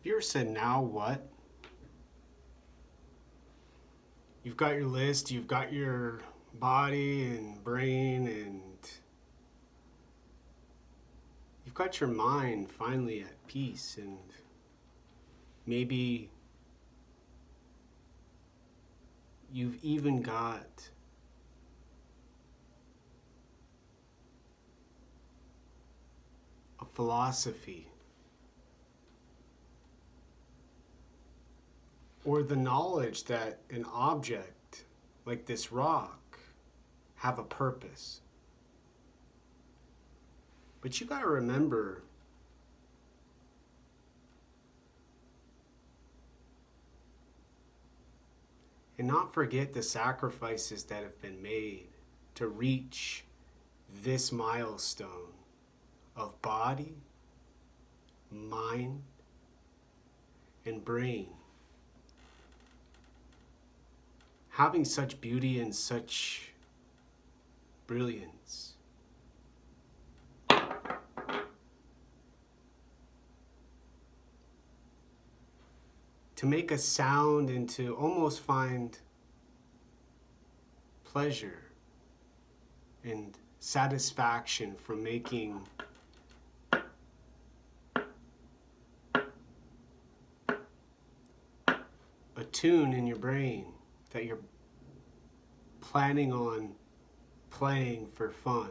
you ever said, now what? You've got your list, you've got your body and brain, and you've got your mind finally at peace, and maybe you've even got a philosophy or the knowledge that an object like this rock have a purpose. But you got to remember and not forget the sacrifices that have been made to reach this milestone of body, mind, and brain. Having such beauty and such brilliance. To make a sound and to almost find pleasure and satisfaction from making a tune in your brain that you're planning on playing for fun.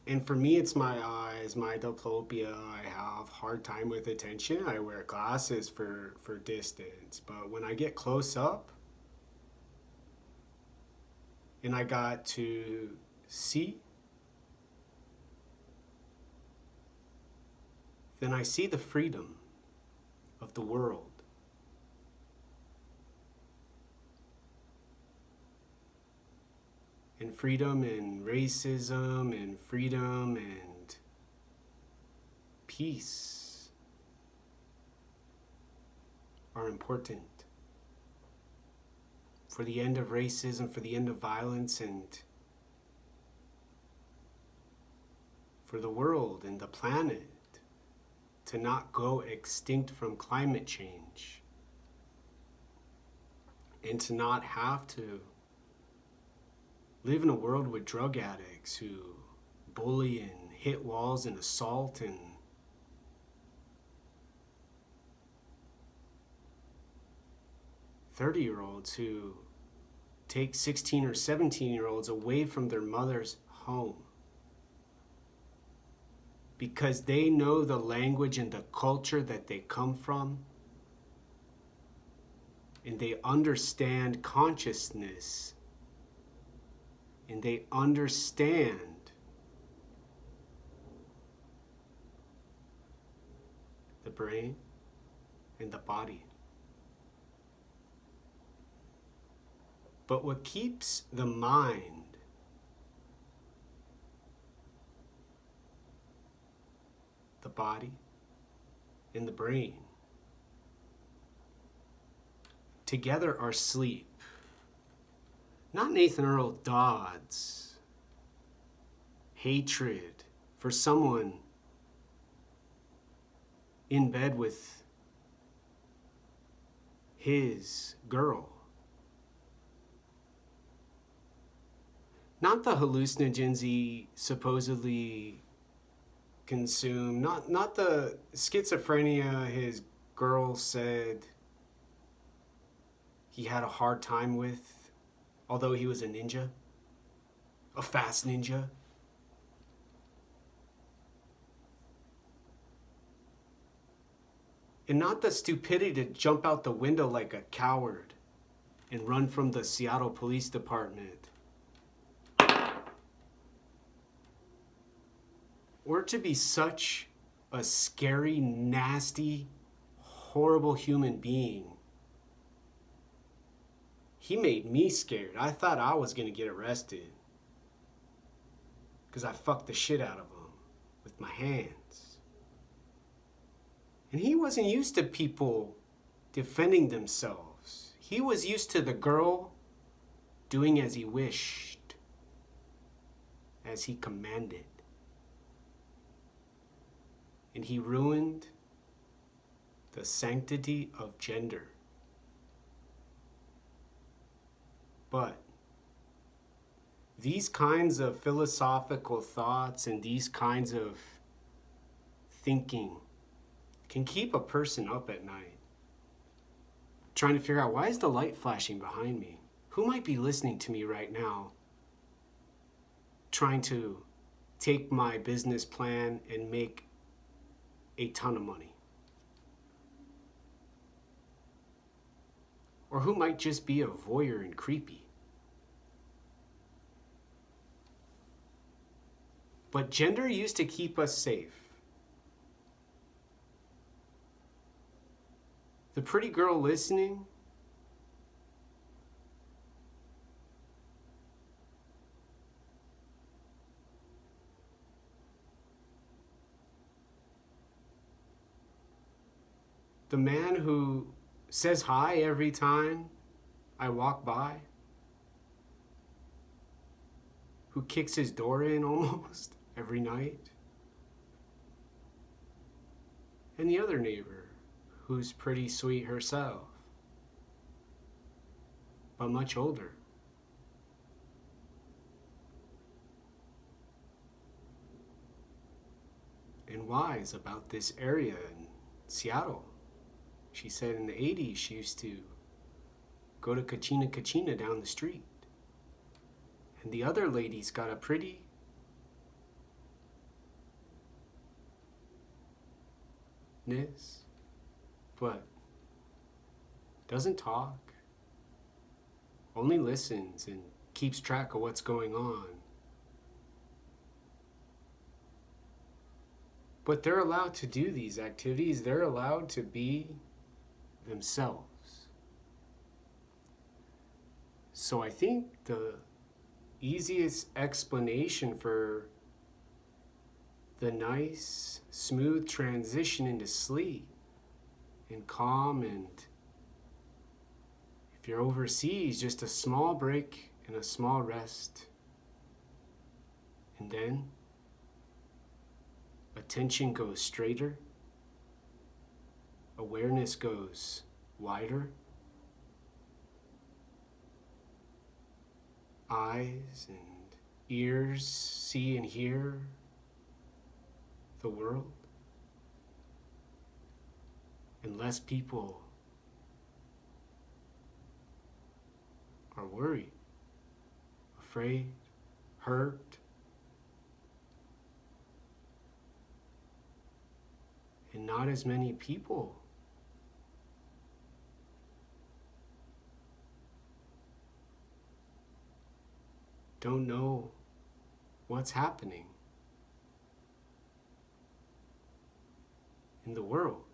And for me, it's my eyes, my diplopia. I have hard time with attention. I wear glasses for distance. But when I get close up and I got to see, then I see the freedom of the world. And freedom and racism and freedom and peace are important for the end of racism, for the end of violence, and for the world and the planet to not go extinct from climate change, and to not have to live in a world with drug addicts who bully and hit walls and assault, and '30-year-olds who take 16 or 17-year-olds away from their mother's home because they know the language and the culture that they come from, and they understand consciousness, and they understand the brain and the body. But what keeps the mind the body and the brain together are sleep. Not Nathan Earl Dodd's hatred for someone in bed with his girl. Not the hallucinogens he supposedly consumed, not the schizophrenia his girl said he had a hard time with, although he was a ninja, a fast ninja. And not the stupidity to jump out the window like a coward and run from the Seattle Police Department. Or to be such a scary, nasty, horrible human being. He made me scared. I thought I was gonna get arrested because I fucked the shit out of him with my hands. And he wasn't used to people defending themselves. He was used to the girl doing as he wished, as he commanded. and he ruined the sanctity of gender. But these kinds of philosophical thoughts and these kinds of thinking can keep a person up at night, trying to figure out, why is the light flashing behind me? Who might be listening to me right now, trying to take my business plan and make a ton of money? Or who might just be a voyeur and creepy? But gender used to keep us safe. The pretty girl listening, the man who says hi every time I walk by, who kicks his door in almost every night, and the other neighbor who's pretty sweet herself, but much older. And wise about this area in Seattle. She said in the 80s she used to go to Kachina Kachina down the street. And the other lady's got a pretty but doesn't talk, only listens and keeps track of what's going on. But they're allowed to do these activities. They're allowed to be themselves. So I think the easiest explanation for the nice, smooth transition into sleep and calm, and if you're overseas, just a small break and a small rest. And then attention goes straighter, awareness goes wider, eyes and ears see and hear the world, and less people are worried, afraid, hurt, and not as many people don't know what's happening in the world,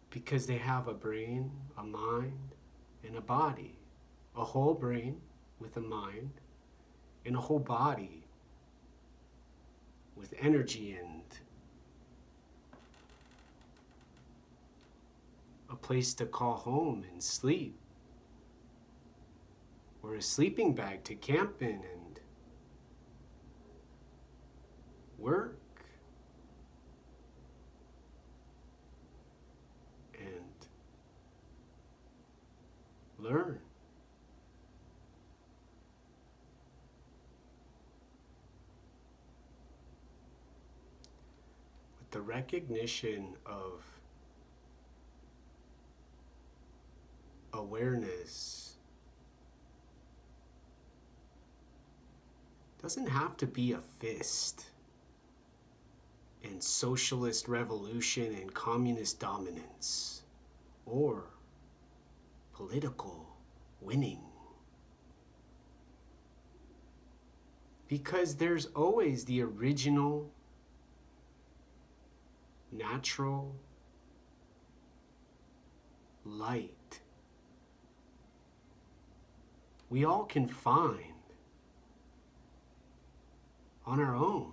because they have a brain, a mind, and a body. A whole brain with a mind, and a whole body with energy and a place to call home and sleep, or a sleeping bag to camp in and work and learn. With the recognition of awareness, doesn't have to be a fist and socialist revolution and communist dominance or political winning. Because there's always the original, natural light we all can find on our own.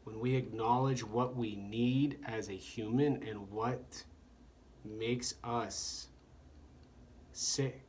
When we acknowledge what we need as a human and what makes us sick.